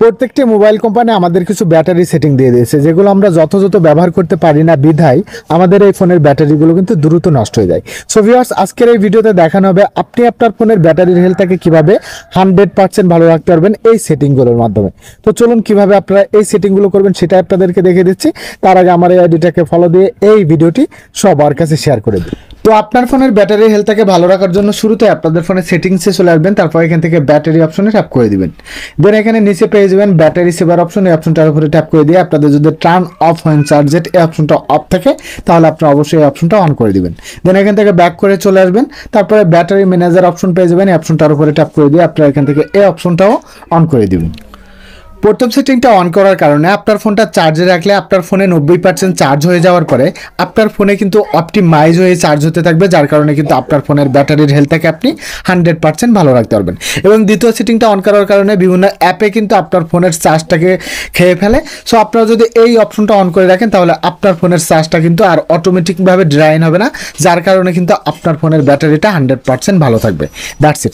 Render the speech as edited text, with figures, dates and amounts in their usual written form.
প্রত্যেকটি mobile company আমাদের কিছু ব্যাটারি সেটিং দিয়ে দিয়েছে, যেগুলো আমরা যথাযথ ব্যবহার করতে পারি না বিধায় আমাদের এই ফোনের ব্যাটারিগুলো কিন্তু দ্রুত নষ্ট হয়ে যায়। সো ভিউয়ার্স, আজকের এই ভিডিওতে দেখানো হবে আপনি আপনার ফোনের ব্যাটারির হেলথটাকে কিভাবে 100% ভালো রাখতে পারবেন এই সেটিংগুলোর মাধ্যমে। তো চলুন কিভাবে আপনারা এই সেটিংগুলো করবেন সেটা আপনাদেরকে দেখিয়ে দিচ্ছি। তার আগে আমার এই আইডিটাকে ফলো দিয়ে এই ভিডিওটি সবার কাছে শেয়ার করে দিন। তো আপনার ফোনের ব্যাটারি হেলথটাকে ভালো রাখার জন্য শুরুতে আপনাদের ফোনের সেটিংসে চলে আসবেন, তারপর এখান থেকে ব্যাটারি অপশনে ট্যাপ করে দিবেন। দেন এখানে নিচে পেয়ে যাবেন ব্যাটারি সেভার অপশন, এই অপশনটার উপরে ট্যাপ করে দিয়ে আপনাদের যদি টার্ন অফ হোয়েন চার্জেড এই অপশনটা অফ থাকে তাহলে আপনারা অবশ্যই এই অপশনটা অন করে দিবেন। দেন এখান থেকে ব্যাক করে চলে আসবেন, তারপরে ব্যাটারি ম্যানেজার অপশন পেয়ে যাবেন, এই অপশনটার উপরে ট্যাপ করে দিয়ে আপনারা এখান থেকে এই অপশনটাও অন করে দিবেন। প্রথম সেটিংটা অন করার কারণে আপনার ফোনটা চার্জে রাখলে আপনার ফোনে 90% চার্জ হয়ে যাওয়ার পরে আপনার ফোনে কিন্তু অপটিমাইজ হয়ে চার্জ হতে থাকবে, যার কারণে কিন্তু আপনার ফোনের ব্যাটারির হেলথটাকে আপনি 100% ভালো রাখতে পারবেন। এবং দ্বিতীয় সেটিংটা অন করার কারণে বিভিন্ন অ্যাপে কিন্তু আপনার ফোনের চার্জটাকে খেয়ে ফেলে। সো আপনারা যদি এই অপশনটা অন করে রাখেন তাহলে আপনার ফোনের চার্জটা কিন্তু আর অটোমেটিকভাবে ড্রাইন হবে না, যার কারণে কিন্তু আপনার ফোনের ব্যাটারিটা 100% ভালো থাকবে। That's it.